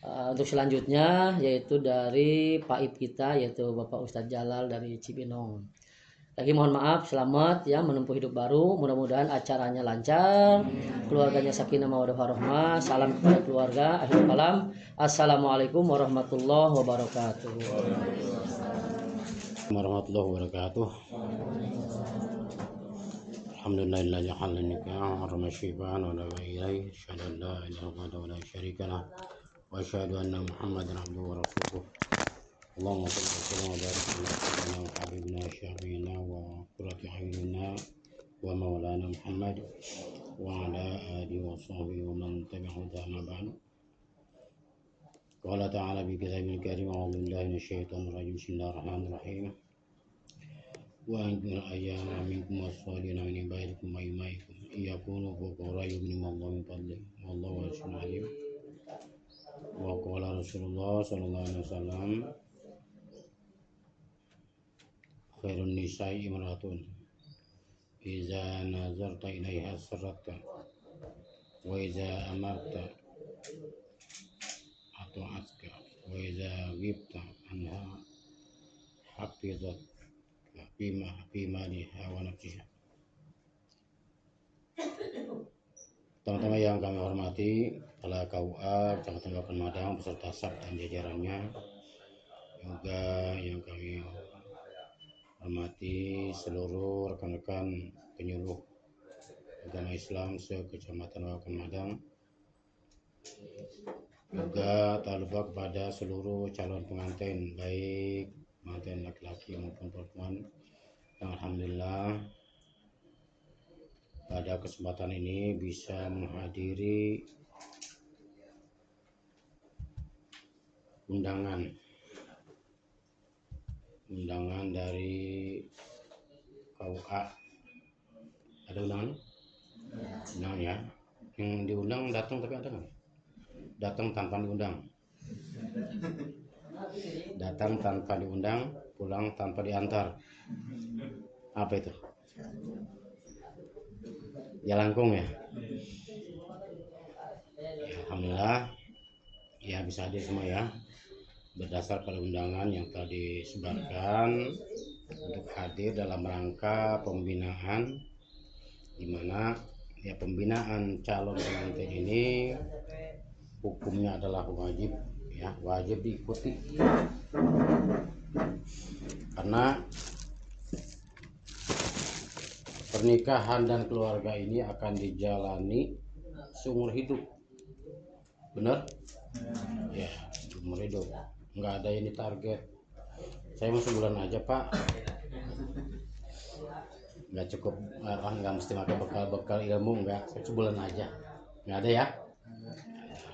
Untuk selanjutnya yaitu dari Paib kita yaitu Bapak Ustadz Jalal dari Cibinong. Lagi mohon maaf, selamat ya menempuh hidup baru. Mudah-mudahan acaranya lancar, keluarganya sakinah mawaddah warahmah. Salam kepada keluarga. Akhirul kalam. Assalamualaikum warahmatullahi wabarakatuh. Warahmatullahi wabarakatuh. Alhamdulillah halal nikah harama syifaan wa la ilaha asyhadu an la ilaha illallah wa la syarika lah wa asyhadu anna Muhammadan abduhu wa rasuluh. Allahumma shalli wa sallim wa barik ala sayyidina wa habibina syafiina wa qurrati a'yunina wa maulana Muhammad wa ala alihi wa sahbihi wa man tabi'ahu ma ba'du. Qala ta'ala bi kitabil karim a'udzu billahi minasyaitonir rajim. Bismillahirrahmanirrahim. Wa anzur ayyama minkum was-salihina min ibadikum wa imaikum yakunu fuqara yughnihimullahu min fadlihi wallahu wasi'un 'alim. Wa qala Rasulullah sallallahu alaihi wasallam khairun nisa'i imratun iza nazarta ilaiha sarratka wa iza amarta ata'atka wa iza ghibta anha hafizat Fima liha wa nafsiha. Teman-teman yang kami hormati, Kepala KUA Kecamatan Kabupaten Madang beserta SAP dan jajarannya, juga yang kami hormati seluruh rekan-rekan penyuluh agama Islam se-Kecamatan Kabupaten Madang, juga tak lupa kepada seluruh calon pengantin, baik pengantin laki-laki maupun perempuan. Alhamdulillah pada kesempatan ini bisa menghadiri undangan dari KUA. Ada undangan? Undangan ya. Yang diundang datang tapi ada nggak? Datang tanpa diundang. Datang tanpa diundang, pulang tanpa diantar. Apa itu? Jalangkung ya. Alhamdulillah ya bisa hadir semua ya. Berdasar pada undangan yang telah disebarkan untuk hadir dalam rangka pembinaan, di mana ya pembinaan calon pengantin ini hukumnya adalah wajib ya, wajib diikuti. Karena pernikahan dan keluarga ini akan dijalani seumur hidup. Benar? Ya, seumur hidup. Nggak ada ini target. Saya mau sebulan aja, Pak. Nggak cukup, nggak mesti pakai bekal ilmu, nggak. Sebulan aja. Nggak ada ya?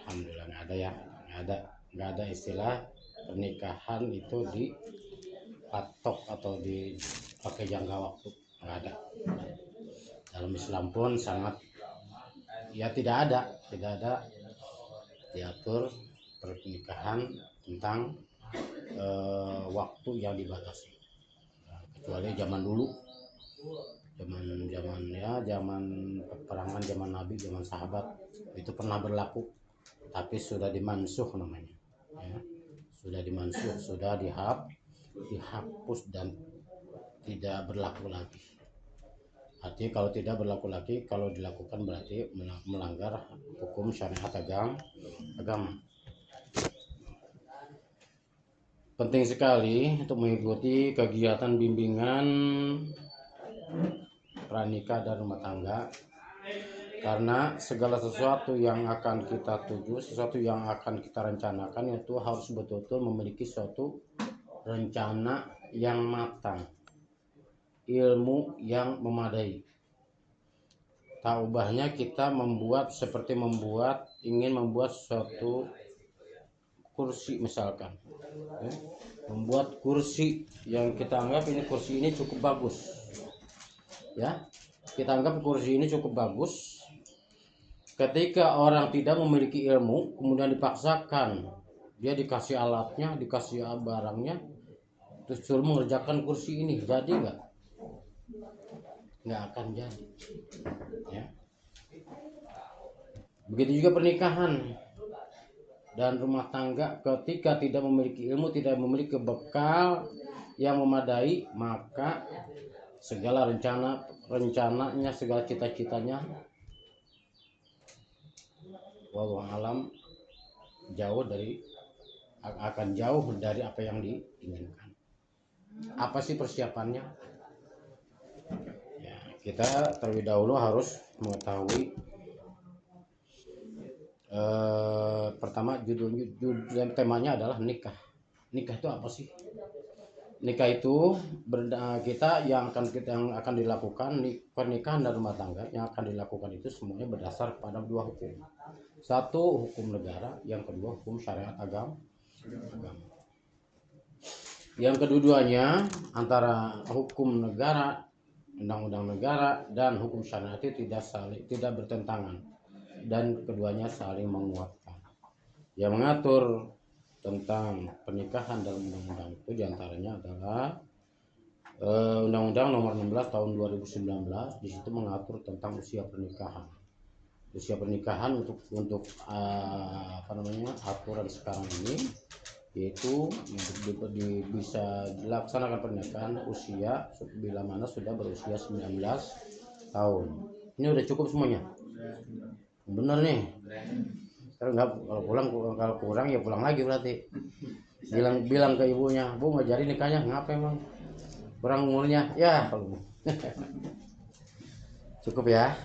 Alhamdulillah nggak ada ya. Nggak ada istilah pernikahan itu dipatok atau dipakai jangka waktu. Nggak ada. Dalam Islam pun sangat ya tidak ada diatur pernikahan tentang waktu yang dibatasi, kecuali zaman dulu, zaman peperangan, zaman Nabi, zaman sahabat itu pernah berlaku, tapi sudah dimansuh namanya ya. Sudah dimansuh, sudah dihapus dan tidak berlaku lagi. Artinya kalau tidak berlaku lagi, kalau dilakukan berarti melanggar hukum syariat agama. Penting sekali untuk mengikuti kegiatan bimbingan pranikah dan rumah tangga, karena segala sesuatu yang akan kita tuju, sesuatu yang akan kita rencanakan itu harus betul-betul memiliki suatu rencana yang matang, ilmu yang memadai. Tak ubahnya kita ingin membuat suatu kursi misalkan, membuat kursi yang kita anggap kursi ini cukup bagus ya, kita anggap kursi ini cukup bagus. Ketika orang tidak memiliki ilmu kemudian dipaksakan, dia dikasih alatnya, dikasih barangnya, terus suruh mengerjakan kursi ini, jadi nggak akan jadi ya. Begitu juga pernikahan. dan rumah tangga ketika tidak memiliki ilmu, tidak memiliki bekal yang memadai, maka segala rencananya, segala cita-citanya wallahu alam akan jauh dari apa yang diinginkan. Apa sih persiapannya? Ya, kita terlebih dahulu harus mengetahui pertama judul temanya adalah nikah. Nikah itu apa sih? Nikah itu kita yang akan dilakukan pernikahan dan rumah tangga yang akan dilakukan itu semuanya berdasar pada dua hukum. Satu hukum negara, yang kedua hukum syariat agama. Yang keduanya antara hukum negara, undang-undang negara dan hukum syariat itu tidak bertentangan dan keduanya saling menguatkan. Yang mengatur tentang pernikahan dalam undang-undang itu diantaranya adalah Undang-Undang Nomor 16 Tahun 2019. Di situ mengatur tentang usia pernikahan. Usia pernikahan untuk aturan sekarang ini yaitu bisa dilaksanakan pernikahan usia bila mana sudah berusia 19 tahun. Ini udah cukup semuanya. Bener nih. Kalau kurang ya pulang lagi berarti. Bilang ke ibunya, "Bu, nggak jadi nikahnya." "Ngapa emang? Kurang umurnya." Ya, cukup ya.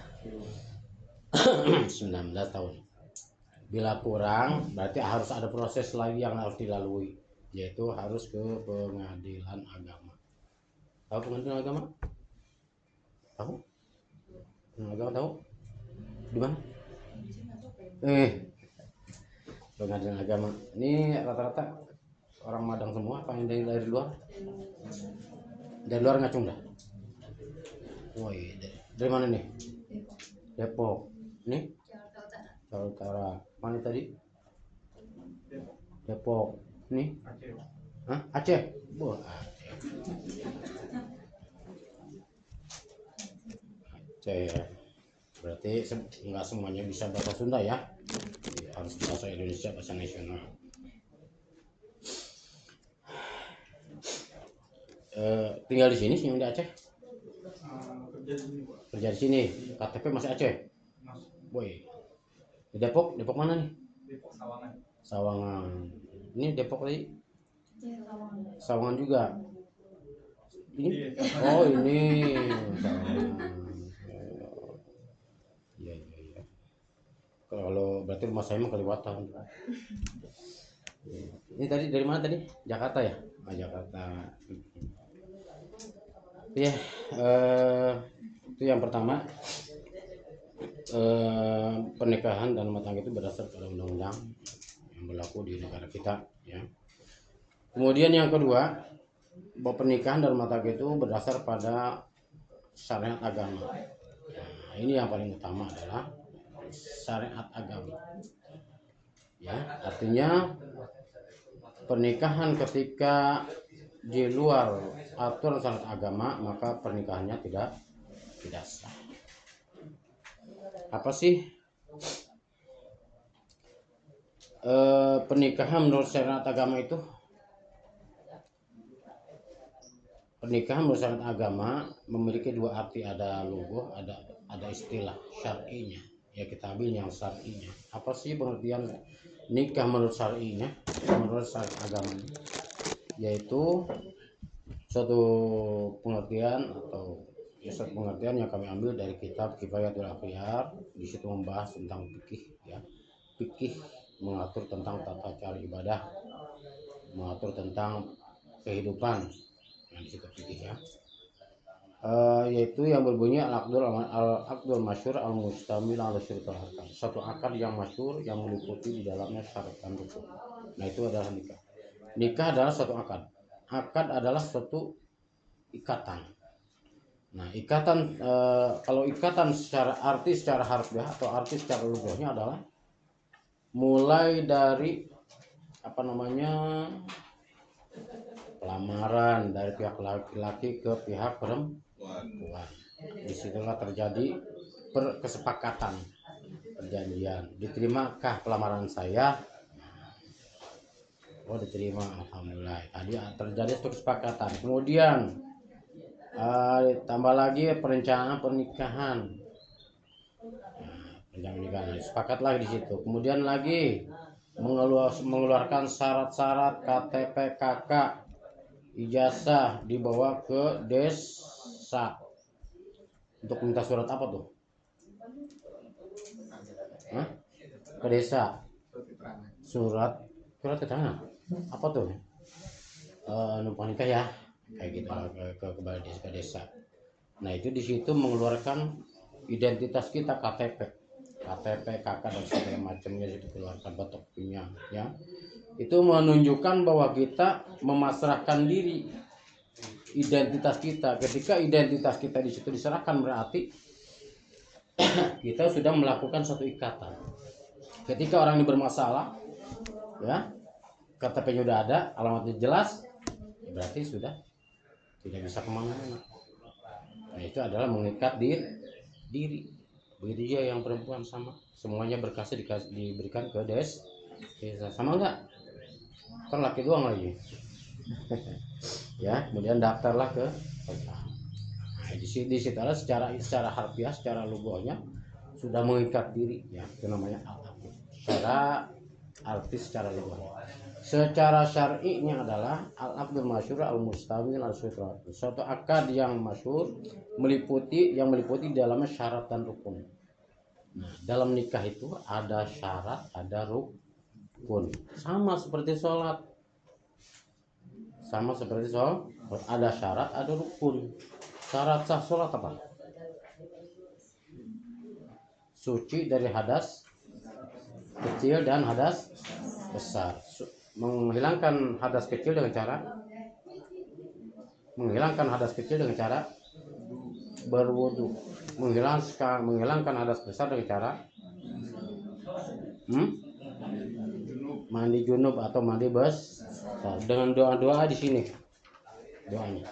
19 tahun. Bila kurang berarti harus ada proses lagi yang harus dilalui, yaitu harus ke pengadilan agama. Tahu pengadilan agama? Tahu? Pengadilan agama tahu? Di mana? Pengadilan agama. Ini rata-rata orang Madang semua apa yang dari luar? Dari luar ngacung dah. Oh iya. Dari mana nih? Depok. Nih? Jakarta Utara. Mana tadi? Depok. Nih? Hah? Aceh. Aceh. Berarti nggak semuanya bisa bahasa Sunda ya. Harus bahasa Indonesia, bahasa nasional. Tinggal di sini sih di Aceh. Kerja di sini. KTP masih Aceh. Boy. Di Depok mana nih? Depok Sawangan. Sawangan. Ini Depok tadi? Sawangan juga. Ini? Oh ini. Iya. Kalau berarti rumah saya mah Kaliwatan. Ini tadi dari mana tadi? Jakarta ya? Jakarta. Ya, itu yang pertama. Pernikahan dan rumah tangga itu berdasar pada undang-undang yang berlaku di negara kita ya. Kemudian yang kedua, bahwa pernikahan dan rumah tangga itu berdasar pada syariat agama. Nah, ini yang paling utama adalah syariat agama. Ya, artinya pernikahan ketika di luar aturan syariat agama maka pernikahannya tidak sah. Apa sih pernikahan menurut syariat agama itu? Pernikahan menurut syariat agama memiliki dua arti, ada lughah, ada istilah syar'inya. Ya kita ambil yang syar'inya. Apa sih pengertian nikah menurut syar'inya? Menurut syariat agama, yaitu suatu pengertian yang kami ambil dari kitab Kifayatul Akhyar. Di situ membahas tentang fikih ya. Fikih mengatur tentang tata cara ibadah, mengatur tentang kehidupan. Nah, di situ fikih ya. Yaitu yang berbunyi al-aqdul masyhur al-mustamil ala syurutul arkan. Satu akad yang masyhur yang meliputi di dalamnya syarat dan rukun. Nah, itu adalah nikah. Nikah adalah suatu akad. Akad adalah suatu ikatan. Nah, ikatan kalau ikatan secara harfiah atau arti secara lughahnya adalah mulai dari pelamaran dari pihak laki-laki ke pihak perempuan. Disitulah terjadi kesepakatan, perjanjian. Diterimakah pelamaran saya? Oh, diterima, alhamdulillah. Tadi terjadi satu kesepakatan. Kemudian tambah lagi perencanaan pernikahan. Perencanaan pernikahan sepakat lagi di situ. Kemudian lagi mengeluarkan syarat-syarat KTP KK, ijazah dibawa ke desa. Untuk minta surat apa tuh? Hah? Ke desa. Surat keterangan. Apa tuh? Numpang nikah ya. Kayak gitu ke desa. Nah, itu di situ mengeluarkan identitas kita, KTP KK dan segala macamnya, itu keluarkan fotokopinya ya. Itu menunjukkan bahwa kita memasrahkan diri, identitas kita. Ketika identitas kita di situ diserahkan, berarti kita sudah melakukan satu ikatan. Ketika orang ini bermasalah ya, KTP-nya udah ada, alamatnya jelas, berarti sudah tidak bisa kemana-mana. Nah, itu adalah mengikat diri. Begitu juga yang perempuan, sama, semuanya berkasnya diberikan ke desa. Sama enggak? Kan laki doang lagi. Ya, kemudian daftarlah ke kota. Nah, di situ secara harfiah, secara logonya sudah mengikat diri ya, itu namanya al-aqd. Secara artis, secara logonya. Secara syar'inya adalah al-aqdul masyhur al-mustamil al-sutra. Suatu akad yang masyhur meliputi dalamnya syarat dan rukun. Nah, dalam nikah itu ada syarat, ada rukun. Sama seperti sholat. Ada syarat, ada rukun. Syarat sah sholat apa? Suci dari hadas kecil dan hadas besar. Menghilangkan hadas kecil dengan cara berwudu. Menghilangkan hadas besar dengan cara mandi junub atau mandi besar, dengan doa-doa di sini. Doanya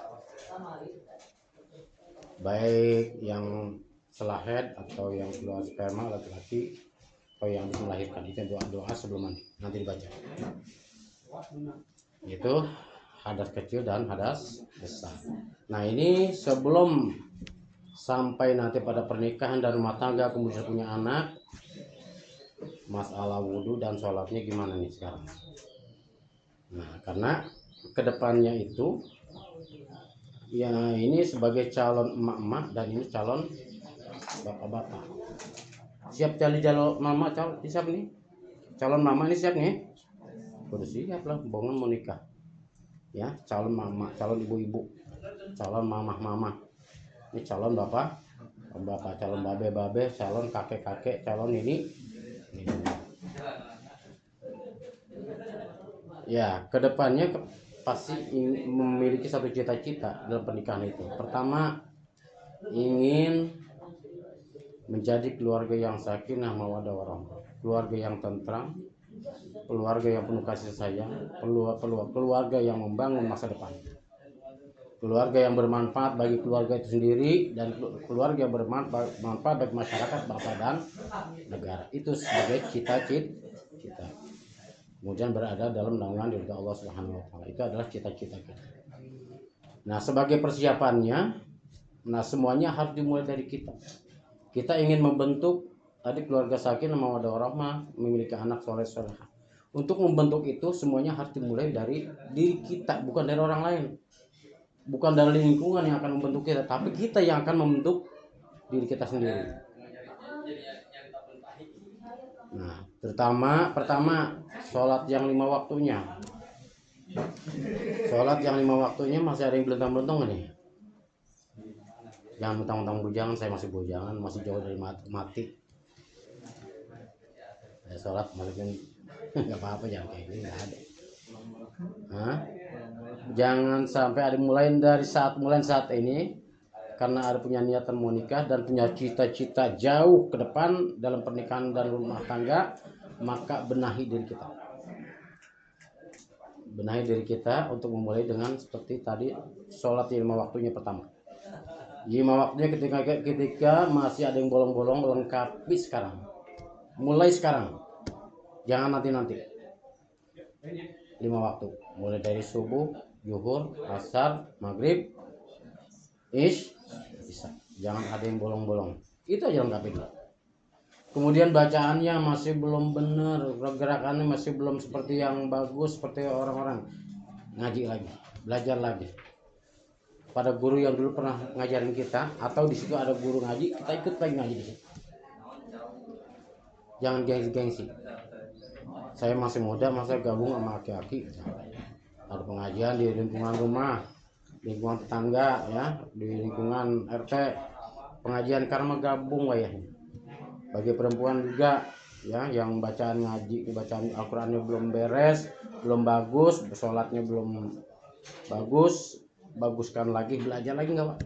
baik yang setelah haid atau yang keluar sperma laki-laki atau yang melahirkan, itu doa-doa sebelum mandi nanti dibaca. Itu hadas kecil dan hadas besar. Nah, ini sebelum sampai nanti pada pernikahan dan rumah tangga, kemudian punya anak, masalah wudhu dan sholatnya gimana nih sekarang? Nah, karena kedepannya itu ya, ini sebagai calon emak-emak dan ini calon bapak-bapak. Siap calon mama, siap nih. Calon mama ini siap nih. Udah siap lah, bongan mau nikah. Ya, calon mama, calon ibu-ibu, calon mama. Ini calon bapak, calon babe, calon kakek, calon ini. Ya, kedepannya pasti memiliki satu cita-cita dalam pernikahan itu. Pertama, ingin menjadi keluarga yang sakinah mawaddah warahmah, keluarga yang tentram, keluarga yang penuh kasih sayang, keluarga yang membangun masa depan, keluarga yang bermanfaat bagi keluarga itu sendiri dan keluarga yang bermanfaat bagi masyarakat, bangsa dan negara. Itu sebagai cita-cita. Kemudian berada dalam naungan dari Allah Subhanahu wa taala. Itu adalah cita-cita kita. Nah, sebagai persiapannya, semuanya harus dimulai dari kita. Kita ingin membentuk tadi keluarga sakinah mawaddah warahmah, memiliki anak soleh-soleh. Untuk membentuk itu semuanya harus dimulai dari diri kita, bukan dari orang lain. Bukan dari lingkungan yang akan membentuk kita, tapi kita yang akan membentuk diri kita sendiri. Nah, pertama sholat yang 5 waktunya. Sholat yang 5 waktunya masih ada yang belentang-belentang nih. Jangan mentang-mentang bujangan, saya masih bujangan, masih jauh dari mati. Sholat maksudnya nggak apa-apa, jangan kayak gini, nggak ada. Jangan sampai ada mulai saat ini, karena ada punya niatan mau nikah dan punya cita-cita jauh ke depan dalam pernikahan dan rumah tangga, maka benahi diri kita untuk memulai dengan seperti tadi, sholat 5 waktunya pertama. 5 waktunya ketika masih ada yang bolong-bolong, lengkapi sekarang. Mulai sekarang. Jangan nanti. 5 waktu, mulai dari subuh, zuhur, asar, maghrib, isya. Jangan ada yang bolong-bolong. Itu aja lengkapin dulu. Kemudian bacaannya masih belum benar, gerakannya masih belum seperti yang bagus, seperti orang-orang, ngaji lagi, belajar lagi pada guru yang dulu pernah ngajarin kita, atau di situ ada guru ngaji, kita ikut lagi ngaji di situ. Jangan gengsi-gengsi. Saya masih muda, masa gabung sama aki-aki. Ada pengajian di lingkungan rumah, lingkungan tetangga, ya, di lingkungan RT, pengajian karena gabung wayahnya. Bagi perempuan juga, ya, yang bacaan ngaji, bacaan Al-Qur'annya belum beres, belum bagus, sholatnya belum bagus, baguskan lagi, belajar lagi, nggak Pak?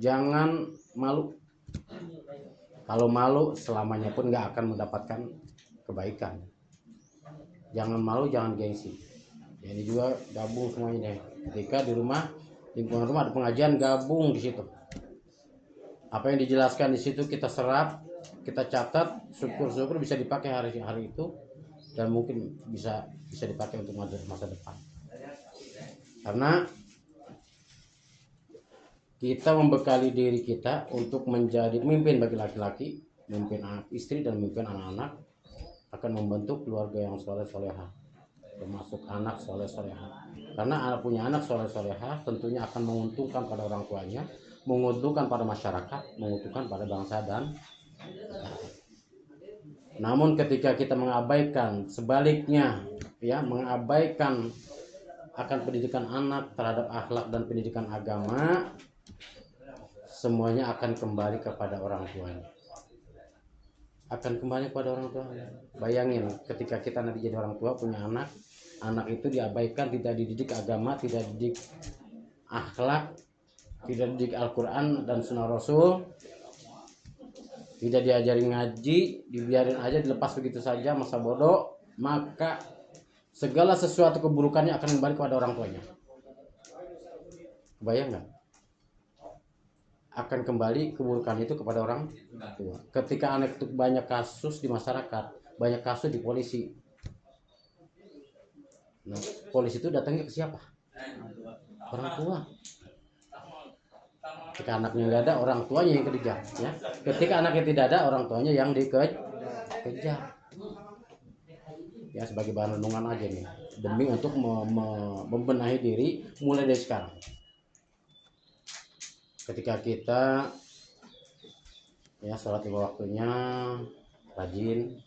Jangan malu. Kalau malu, selamanya pun nggak akan mendapatkan kebaikan. Jangan malu, jangan gengsi. Ini juga gabung semuanya deh. Ketika di rumah, lingkungan rumah ada pengajian, gabung di situ. Apa yang dijelaskan di situ kita serap, kita catat, syukur-syukur bisa dipakai hari-hari itu, dan mungkin bisa dipakai untuk masa depan. Karena kita membekali diri kita untuk menjadi pemimpin bagi laki-laki, memimpin istri dan memimpin anak-anak, akan membentuk keluarga yang soleh-solehah, termasuk anak soleh-solehah. Karena anak punya anak soleh-solehah tentunya akan menguntungkan pada orang tuanya, menguntungkan pada masyarakat, menguntungkan pada bangsa dan negara. Namun ketika kita mengabaikan sebaliknya, ya, mengabaikan akan pendidikan anak terhadap akhlak dan pendidikan agama, semuanya akan kembali kepada orang tuanya. Akan kembali kepada orang tuanya. Bayangin ketika kita nanti jadi orang tua, punya anak, anak itu diabaikan, tidak dididik agama, tidak dididik akhlak, tidak dididik Al-Quran dan Sunnah Rasul, tidak diajari ngaji, dibiarin aja, dilepas begitu saja, masa bodoh, maka segala sesuatu keburukannya akan kembali kepada orang tuanya. Bayang nggak? Akan kembali keburukan itu kepada orang tua. Ketika anak itu banyak kasus di masyarakat, banyak kasus di polisi. Nah, polisi itu datangnya ke siapa? Orang tua. Ketika anaknya nggak ada, orang tuanya yang dikejar, ya. Ketika anaknya tidak ada, orang tuanya yang dikejar. Ya, sebagai bahan renungan aja nih, demi untuk membenahi diri mulai dari sekarang. Ketika kita, ya, sholat 5 waktunya rajin,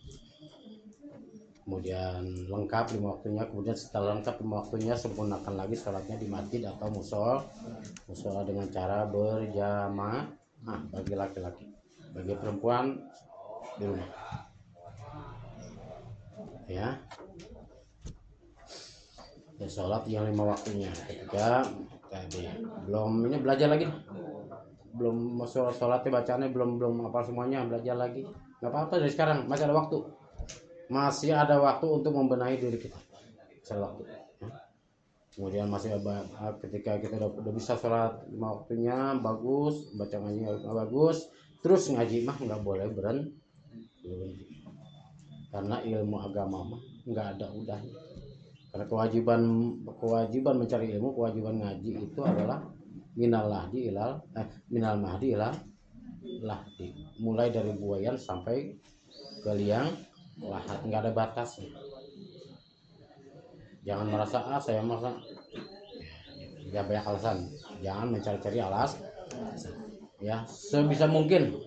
kemudian lengkap 5 waktunya, kemudian setelah lengkap 5 waktunya sempurnakan lagi sholatnya di masjid atau musola dengan cara berjamaah bagi laki-laki, bagi perempuan di rumah, ya. Ya, sholat yang 5 waktunya. Ketika tadi belum ini belajar lagi, belum sholatnya bacaannya belum apa semuanya, belajar lagi, nggak apa-apa, dari sekarang masih ada waktu untuk membenahi diri kita. Waktu, ya. Kemudian masih ada, ketika kita udah bisa sholat 5 waktunya bagus, baca ngaji bagus, terus ngaji mah nggak boleh berhenti, karena ilmu agama mah nggak ada udahnya. Karena kewajiban mencari ilmu, kewajiban ngaji itu adalah minal mahdi ilal lahdi, mulai dari buayan sampai ke liang lahat, nggak ada batasnya. Jangan merasa saya merasa, ya, banyak alasan. Jangan mencari-cari alasan, ya. Sebisa mungkin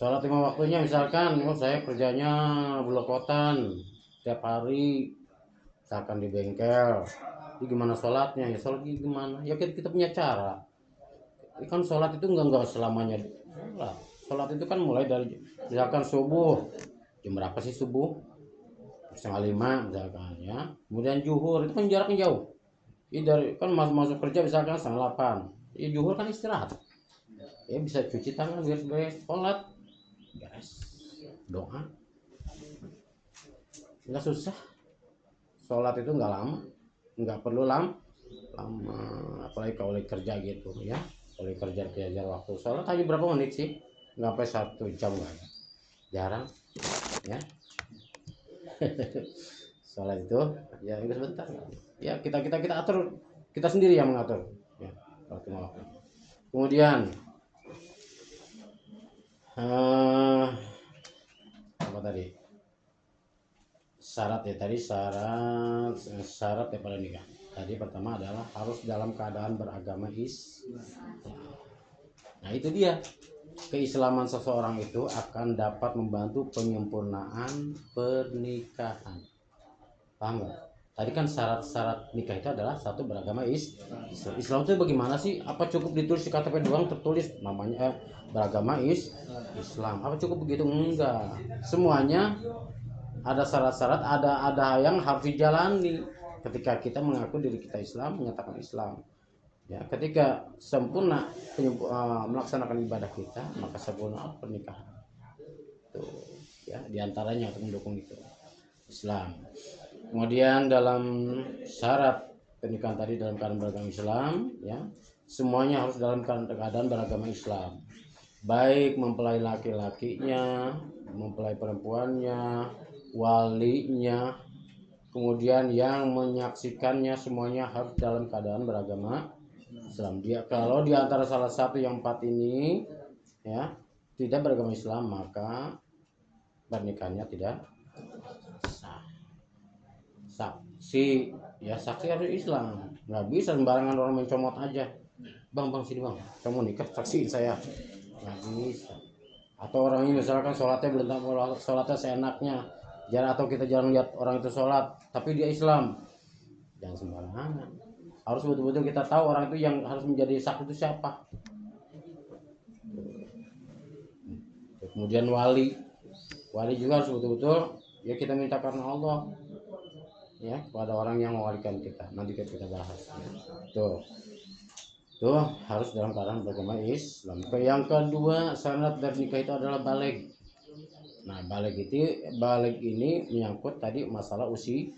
sholat 5 waktunya, misalkan saya kerjanya blokotan tiap hari, misalkan di bengkel, jadi gimana sholatnya? Ya sholat gimana? Ya kita punya cara. Kan sholat itu enggak selamanya. Sholat itu kan mulai dari misalkan subuh, jam berapa sih subuh? 4:30 misalkan, ya. Kemudian zuhur itu kan jaraknya jauh. Ini dari kan masuk kerja misalkan 7:30. Ya zuhur kan istirahat. Ya bisa cuci tangan, beres-beres, sholat, beres, doa. Enggak susah. Sholat itu nggak lama, nggak perlu lama, apalagi kalau kerja gitu, ya. Kalau kerja waktu sholat hanya berapa menit sih, nggak sampai 1 jam, nggak ada, jarang, ya. Sholat itu ya itu sebentar. Ya kita atur, kita sendiri yang mengatur. Ya, waktu mau. Kemudian apa tadi? Syarat ya tadi syarat daripada nikah. Tadi pertama adalah harus dalam keadaan beragama Islam. Nah itu dia, keislaman seseorang itu akan dapat membantu penyempurnaan pernikahan. Paham nggak? Tadi kan syarat-syarat nikah itu adalah satu beragama Islam. Islam itu bagaimana sih? Apa cukup ditulis di KTP doang tertulis namanya beragama Islam? Apa cukup begitu? Enggak. Semuanya ada syarat-syarat, ada yang harus dijalani ketika kita mengaku diri kita Islam, menyatakan Islam. Ya, ketika sempurna melaksanakan ibadah kita, maka sempurna pernikahan. Tuh, ya, diantaranya untuk mendukung itu Islam. Kemudian dalam syarat pernikahan tadi dalam keadaan beragama Islam, ya, semuanya harus dalam keadaan beragama Islam. Baik mempelai laki-lakinya, mempelai perempuannya, walinya, kemudian yang menyaksikannya semuanya harus dalam keadaan beragama Islam. Dia kalau di antara salah satu yang 4 ini ya tidak beragama Islam, maka pernikahannya tidak sah. Saksi ya, saksi harus Islam. Nggak bisa sembarangan orang mencomot aja. Bang sini bang, kamu nikah saksiin saya. Nggak bisa. Atau orang ini misalkan sholatnya belum tahu, sholatnya seenaknya, atau kita jarang lihat orang itu sholat tapi dia Islam, jangan sembarangan. Harus betul-betul kita tahu orang itu yang harus menjadi saksi itu siapa. Kemudian wali juga harus betul-betul ya kita minta karena Allah ya kepada orang yang mewalikan kita. Nanti kita bahas. Tuh harus dalam keadaan beragama Islam. Yang kedua syarat dari nikah itu adalah baligh. Nah baligh ini menyangkut tadi masalah usia.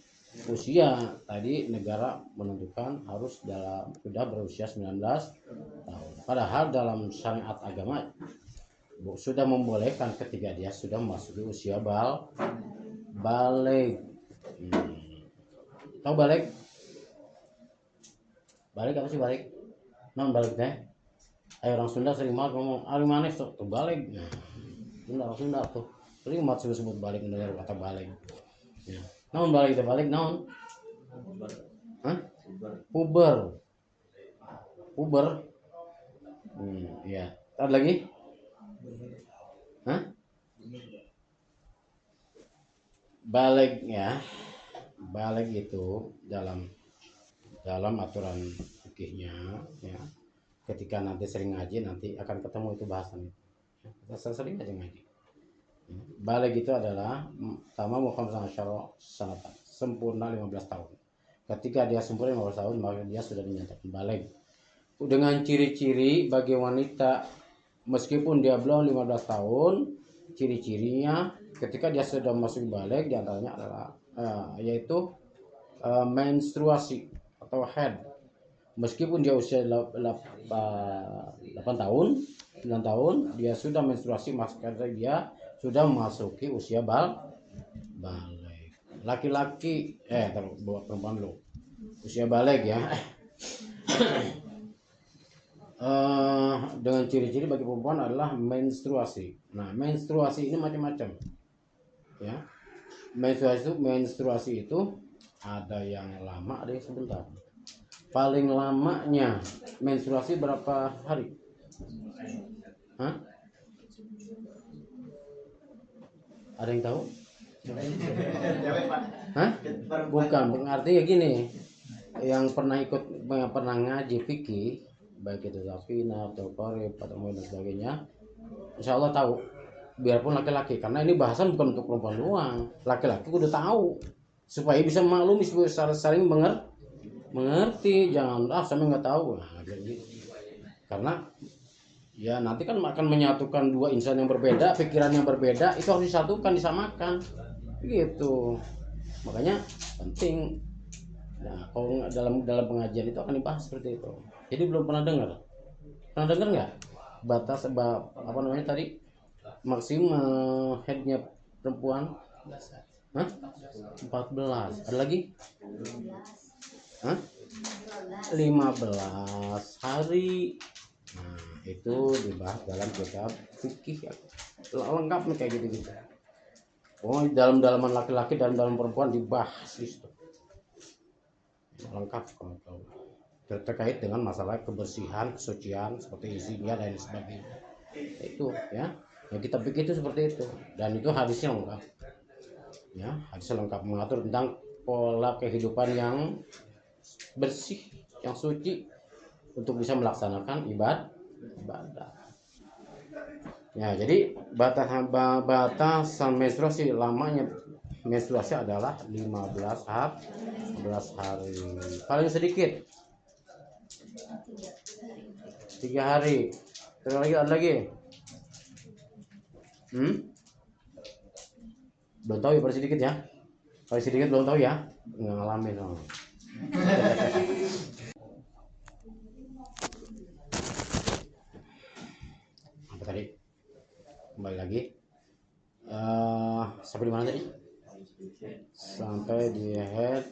Tadi negara menentukan harus sudah berusia 19 tahun. Padahal dalam syariat agama sudah membolehkan ketika dia sudah memasuki usia baligh. Tahu baligh? Baligh apa sih baligh? Non baligh teh. Ayo orang Sunda sering banget ngomong ari manis tuh baligh. Sunda tuh sering banget sebut baligh, mendengar kata baligh. Ya. Naon baligh teh baligh naon? Hah? Puber. Ya. Ada lagi? Hah? Baligh ya. Baligh itu dalam aturan fikihnya ya. Ketika nanti sering ngaji nanti akan ketemu itu bahasannya. Kita sering aja ngaji. Baligh itu adalah tamam khamsah sanatan, sempurna 15 tahun. Ketika dia sempurna 15 tahun maka dia sudah dinyatakan baligh. Dengan ciri-ciri bagi wanita meskipun dia belum 15 tahun, ciri-cirinya ketika dia sudah masuk baligh diantaranya adalah yaitu menstruasi atau haid. Meskipun dia usia 8 tahun, 9 tahun, dia sudah menstruasi, maksudnya dia sudah memasuki usia baligh. Laki-laki bawa perempuan dulu. Usia baligh ya. Dengan ciri-ciri bagi perempuan adalah menstruasi. Nah, menstruasi ini macam-macam. Ya. Menstruasi itu ada yang lama, ada yang sebentar. Paling lamanya menstruasi berapa hari? Hah? Ada yang tahu? Hah? Bukan, artinya gini. Yang pernah ngaji fikih, baik itu Zafina atau Qorib atau dan sebagainya, insya Allah tahu. Biarpun laki-laki, karena ini bahasan bukan untuk perempuan doang. Laki-laki udah tahu supaya bisa maklum, secara saling mengerti. Jangan sama nggak tahu. Nah, gitu. Karena ya nanti kan akan menyatukan dua insan yang berbeda, pikiran yang berbeda, itu harus disatukan, disamakan gitu. Makanya penting. Nah, kalau dalam pengajian itu akan dibahas seperti itu. Jadi belum pernah dengar nggak batas apa namanya tadi maksimal headnya perempuan Hah? 14. Ada lagi? Hah? 15 hari. Nah, itu dibahas dalam kitab fikih ya. Lengkap nih kayak gitu-gitu. Oh, dalam-dalaman laki-laki dan dalam perempuan dibahas di situ. Lengkap kalau tahu. Terkait dengan masalah kebersihan, kesucian, seperti isinya dan sebagainya. Itu ya. Ya kita pikir itu seperti itu, dan itu hadisnya lengkap. Ya, hadisnya lengkap mengatur tentang pola kehidupan yang bersih, yang suci untuk bisa melaksanakan ibadah. Ya, jadi batasan menstruasi, lamanya menstruasi adalah 15 hari. Paling sedikit 3 hari. Terus lagi ada lagi. Belum tahu ya, paling sedikit ya. Paling sedikit belum tahu ya. Nggak ngalamin soalnya. Apa tadi? Kembali lagi. Sampai di mana tadi? Sampai di head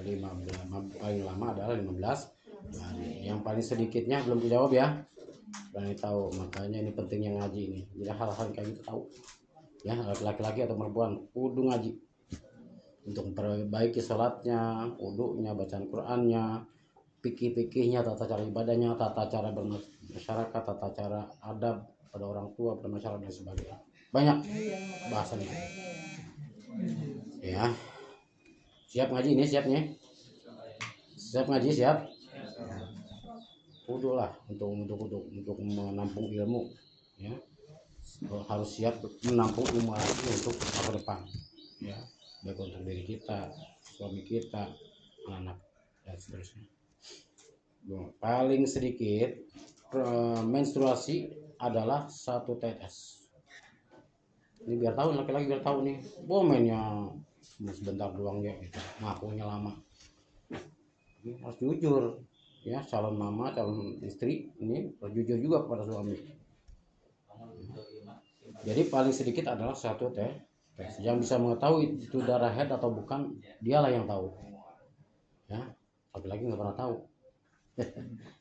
15. Paling lama adalah 15 hari. Yang paling sedikitnya belum dijawab ya. Berani tahu, makanya ini pentingnya ngaji ini. Jadi hal-hal kayak gitu tahu. Ya, laki-laki atau perempuan kudu ngaji untuk memperbaiki sholatnya, wudunya, bacaan Qur'annya, fikih-fikihnya, tata cara ibadahnya, tata cara bermasyarakat, tata cara adab pada orang tua, pada masyarakat dan sebagainya. Banyak bahasan itu. Ya, siap ngaji ini, siapnya? Siap ngaji, siap? Kudu lah untuk menampung ilmu. Ya, harus siap menampung ilmu lagi untuk masa depan. Ya, baik untuk diri kita, suami kita, anak dan seterusnya. Paling sedikit menstruasi adalah 1 tetes. Ini biar tahu, laki-laki biar tahu nih, mainnya sebentar doang ya gitu, ngakunya lama. Ini harus jujur ya, calon mama, calon istri ini harus jujur juga kepada suami. Jadi paling sedikit adalah 1 tetes. Yang bisa mengetahui itu darah head atau bukan, dialah yang tahu. Ya, laki-laki nggak pernah tahu.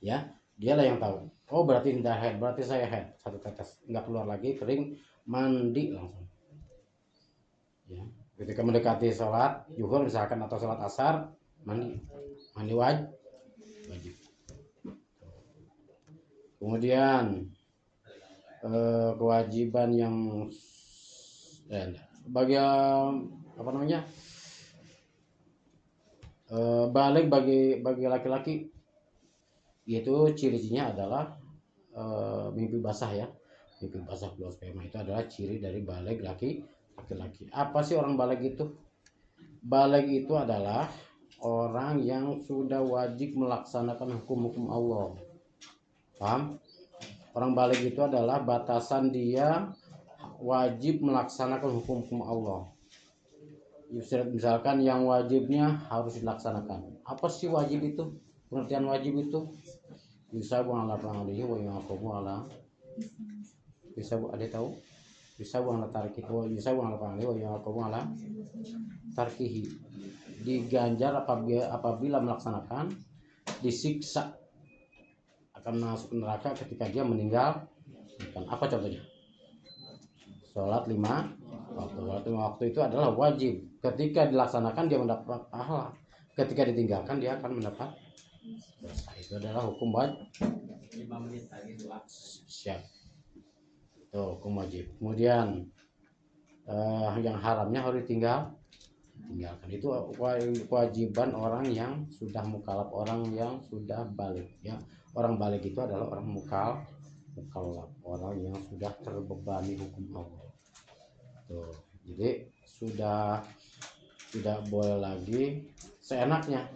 Ya, dialah yang tahu. Oh, berarti ini darah head, berarti saya head. 1 tetes, nggak keluar lagi, kering, mandi langsung. Ya, ketika mendekati sholat zuhur misalkan atau sholat asar, mandi wajib. Kemudian kewajiban yang bagian apa namanya, balik bagi laki-laki, yaitu ciri-cirinya adalah mimpi basah ya. Mimpi basah keluar sperma itu adalah ciri dari balik laki-laki. Apa sih orang balik itu? Balik itu adalah orang yang sudah wajib melaksanakan hukum-hukum Allah. Paham? Orang balik itu adalah batasan dia wajib melaksanakan hukum-hukum Allah. Misalkan yang wajibnya harus dilaksanakan. Apa sih wajib itu? Pengertian wajib itu bisa ala pangalihi wa yaqumu ala, bisa ada tahu? Bisa ala tarkihi, bisa ala pangalihi wa yaqumu ala tarkihi. Diganjar apabila melaksanakan, disiksa akan masuk neraka ketika dia meninggal. Apa contohnya? Sholat 5 waktu. Sholat 5 waktu itu adalah wajib. Ketika dilaksanakan dia mendapat pahala, ketika ditinggalkan dia akan mendapat dosa. Itu adalah hukum wajib. 5 menit lagi siap. Itu hukum wajib. Kemudian yang haramnya harus tinggalkan. Itu kewajiban orang yang sudah mukallaf, orang yang sudah balik ya. Orang balik itu adalah orang mukallaf, orang yang sudah terbebani hukum Allah. Tuh, jadi sudah tidak boleh lagi seenaknya.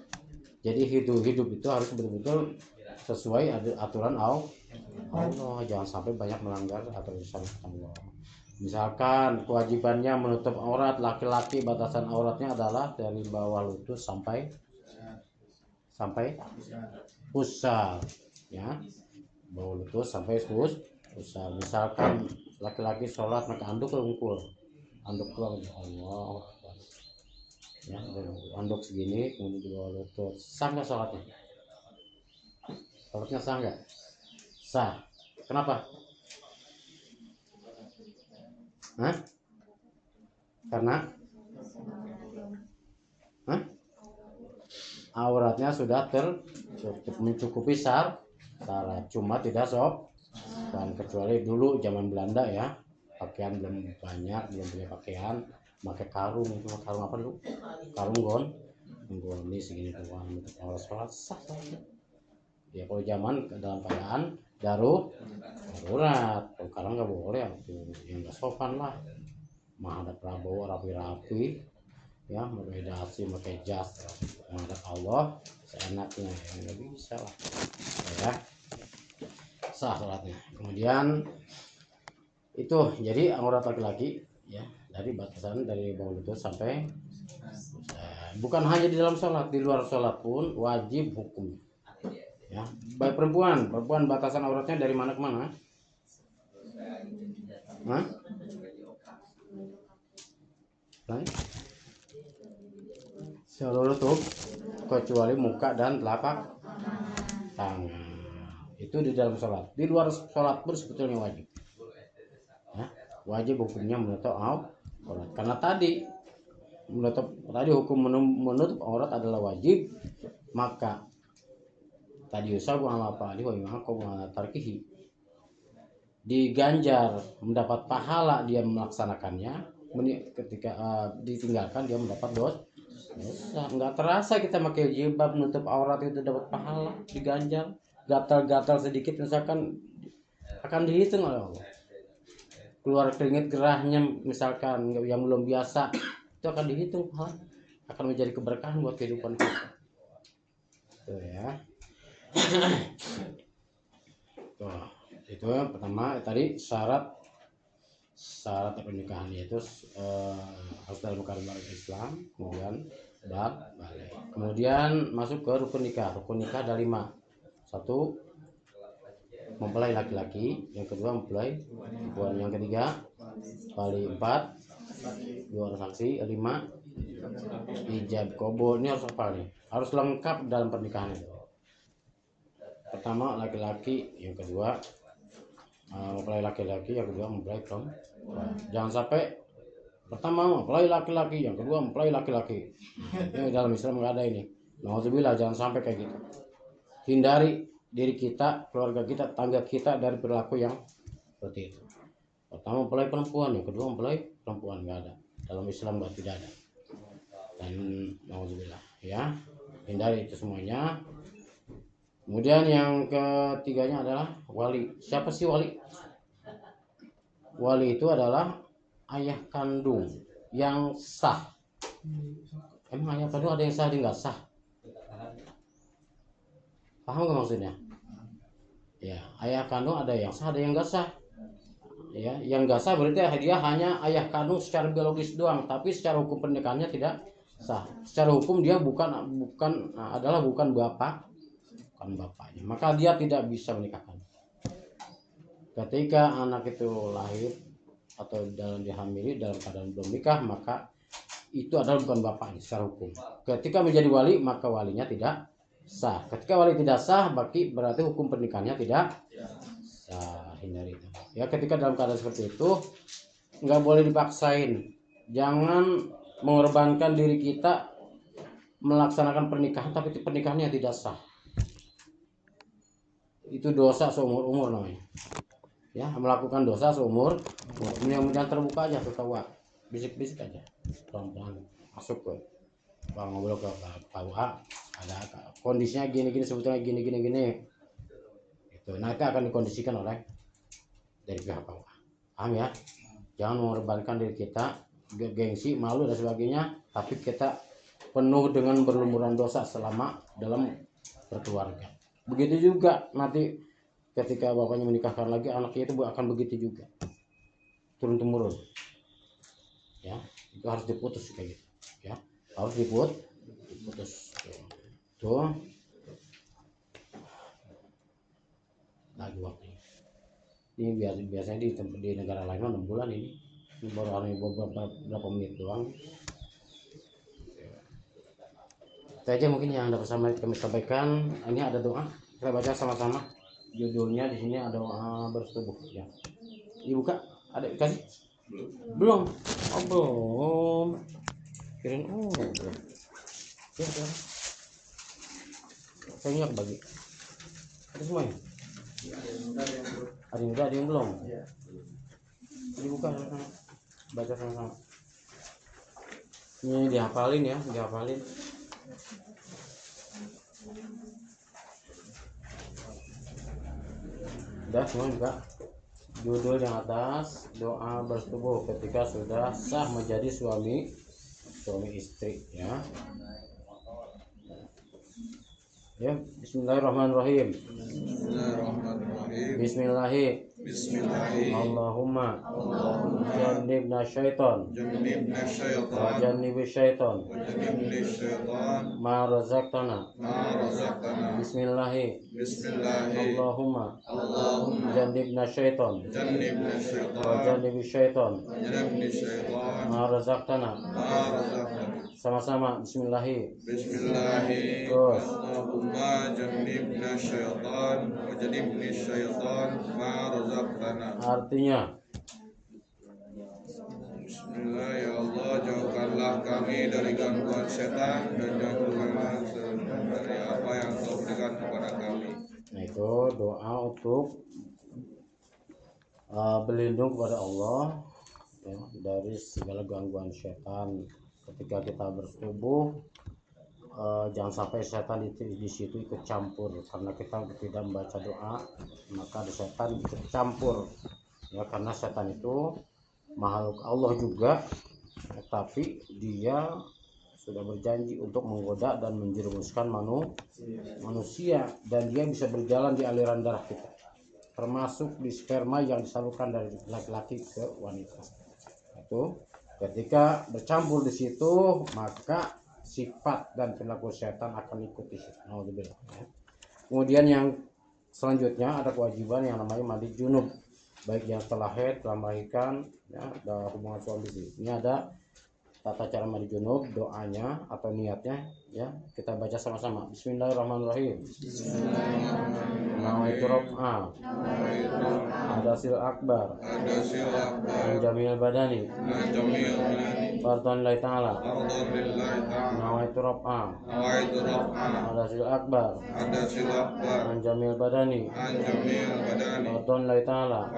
Jadi hidup itu harus betul-betul sesuai aturan Allah. Jangan sampai banyak melanggar aturan Allah. Misalkan kewajibannya menutup aurat laki-laki, batasan auratnya adalah dari bawah lutut sampai pusar ya, bawah lutut sampai pusar. Misalkan laki-laki sholat maka anduk kelungkul, anduk tuang Allah ya, anduk segini kemudian di bawah lutut. Sah nggak sholatnya? Sholatnya sah nggak? Sah. Kenapa? Hah? Karena Hah? Auratnya sudah mencukupi syarat, cuma tidak sopan. Kecuali dulu zaman Belanda ya, pakaian belum banyak, belum punya pakaian, pakai karung. Itu karung apa dulu? Karung ini segini doang. Kalau sholat sah saja. Ya kalau zaman dalam keadaan darurat, kalau nggak boleh, yang nggak sopan lah. Menghadap Prabowo rapi-rapi, ya pakai dasi, pakai jas, menghadap Allah seenaknya, ya nggak bisa lah ya. Sah sholatnya. Kemudian itu jadi aurat laki-laki ya, dari batasan dari bawah lutut sampai bukan hanya di dalam sholat, di luar sholat pun wajib hukum ya. Baik perempuan batasan auratnya dari mana ke mana? Hah? Seluruh tubuh kecuali muka dan telapak tangan. Itu di dalam sholat. Di luar sholat pun sebetulnya wajib ya, wajib hukumnya menutup aurat. Karena tadi hukum menutup aurat adalah wajib, maka tadi usahaku ala pali wa imakum ala tarkihi, diganjar mendapat pahala dia melaksanakannya, ketika ditinggalkan dia mendapat dosa. Nggak terasa kita pakai jilbab menutup aurat itu dapat pahala, diganjar. Gatal-gatal sedikit misalkan akan dihitung oleh Allah. Keluar keringat gerahnya misalkan yang belum biasa, itu akan dihitung pahala, akan menjadi keberkahan buat kehidupan kita. Tuh ya. Tuh, itu yang pertama tadi syarat pernikahan, yaitu harus dalam keadaan Islam, kemudian balik. Kemudian masuk ke rukun nikah. Rukun nikah ada 5. 1, mempelai laki-laki. Yang kedua mempelai perempuan. Yang ketiga wali. 4, 2 orang saksi. 5, ijab kabul. Ini harus apa nih? Harus lengkap dalam pernikahan itu. Pertama laki-laki, yang kedua mempelai laki-laki, yang kedua mempelai perempuan. Jangan sampai pertama mempelai laki-laki, yang kedua mempelai laki-laki. Ini dalam Islam nggak ada ini. Nauzubillah, jangan sampai kayak gitu. Hindari diri kita, keluarga kita, tangga kita dari perilaku yang seperti itu. Pertama mempelai perempuan, yang kedua mempelai perempuan, nggak ada. Dalam Islam tidak ada. Dan nauzubillah ya, hindari itu semuanya. Kemudian yang ketiganya adalah wali. Siapa sih wali? Wali itu adalah ayah kandung yang sah. Emang ayah kandung ada yang sah, ada yang nggak sah? Paham nggak maksudnya? Ya, ayah kandung ada yang sah, ada yang nggak sah. Ya, yang nggak sah berarti dia hanya ayah kandung secara biologis doang, tapi secara hukum pernikahannya tidak sah. Secara hukum dia bukan bapak, bukan bapaknya. Maka dia tidak bisa menikahkan. Ketika anak itu lahir atau dalam dihamili dalam keadaan belum nikah, maka itu adalah bukan bapaknya secara hukum. Ketika menjadi wali, maka walinya tidak sah. Ketika wali tidak sah, berarti hukum pernikahannya tidak sah. Hindari itu. Ya, ketika dalam keadaan seperti itu nggak boleh dipaksain. Jangan mengorbankan diri kita melaksanakan pernikahan tapi pernikahannya tidak sah. Itu dosa seumur umur namanya. Ya, melakukan dosa seumur. Mudah-mudahan terbuka aja, ketawa, bisik-bisik aja, pelan-pelan masuk ke bang, ngobrol ke KUA, ada kondisinya gini sebetulnya gini itu. Nah, itu akan dikondisikan oleh dari pihak KUA. Paham ya? Jangan mengorbankan diri kita, gengsi, malu dan sebagainya, tapi kita penuh dengan berlumuran dosa selama dalam berkeluarga. Begitu juga nanti ketika bapaknya menikahkan lagi, anaknya itu akan begitu juga, turun temurun. Ya, itu harus diputus kayak gitu. Ya, harus diputus. Tuh. Lagi waktunya. Ini biasanya di negara lain 6 bulan ini. baru beberapa menit doang. Itu aja mungkin yang dapat kami sampaikan. Ini ada doa, kita baca sama-sama. Judulnya di sini ada doa bersetubuh. Ya, dibuka. Ada kasih? Belum. Oh belum. Kirain belum. Ya, ya. Kayaknya bagi. Ada semuanya. Ada yang udah, ada yang belum. Dibuka sama-sama. Baca sama-sama. Ini dihafalin ya, dihafalin. Udah semua juga. Judul yang atas, doa bersetubuh ketika sudah sah menjadi suami istri ya. Ya, bismillahirrahmanirrahim. Bismillahirrahmanirrahim. Allahumma jannibna syaiton wa jannibis syaiton ma razaqtana. Allahumma jannibna syaiton wa jannibis syaiton ma razaqtana. Sama-sama bismillahirrahmanirrahim. Terus Allahumma jannibna syaitan wa jannibni syaitan ma razaqtana. Artinya Bismillah, ya Allah, jauhkanlah kami dari gangguan setan dan jauhkanlah dari apa yang Kau berikan kepada kami. Nah itu doa untuk berlindung kepada Allah ya, dari segala gangguan setan ketika kita bersetubuh. Jangan sampai setan di situ ikut campur, karena kita tidak membaca doa maka setan ikut campur ya, karena setan itu makhluk Allah juga, tapi dia sudah berjanji untuk menggoda dan menjerumuskan manusia, dan dia bisa berjalan di aliran darah kita, termasuk di sperma yang disalurkan dari laki-laki ke wanita. Itu ketika bercampur di situ, maka sifat dan perilaku setan akan ikut di situ. Kemudian yang selanjutnya ada kewajiban yang namanya mandi junub, baik yang setelah haid, setelah melahirkan, ya, ada hubungan suami istri. Ini ada tata cara mandi junub, doanya atau niatnya, ya kita baca sama-sama. Bismillahirrahmanirrahim. Nawaitu raf'a hadasil akbar jamil badani fardhan lillahi ta'ala. Nawaitu raf'a hadasil akbar jamil badani fardhan lillahi ta'ala.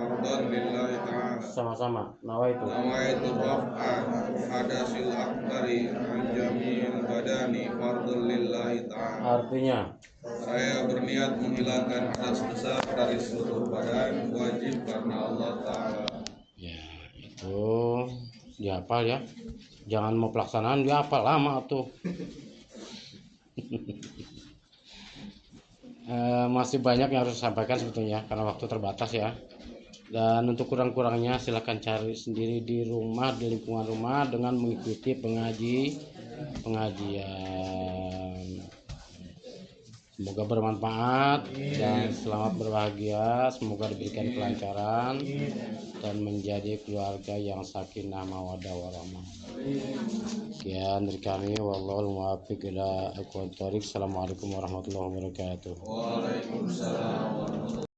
Sama-sama. Nawaitu raf'a hadasil akbari jamil badani fardhu lillahi ta'ala. Artinya saya berniat menghilangkan hadas besar dari seluruh badan, wajib karena Allah Ta'ala. Ya, itu dihafal ya. Jangan mau pelaksanaan dihafal, lama tuh. Masih banyak yang harus disampaikan sebetulnya karena waktu terbatas ya. Dan untuk kurang-kurangnya silahkan cari sendiri di rumah, di lingkungan rumah dengan mengikuti pengajian. Semoga bermanfaat dan selamat berbahagia. Semoga diberikan kelancaran dan menjadi keluarga yang sakinah mawaddah warahmah. Sekian dari kami, wallahul muwaffiq ila aqwamit thoriq. Assalamualaikum warahmatullahi wabarakatuh. Waalaikumsalam.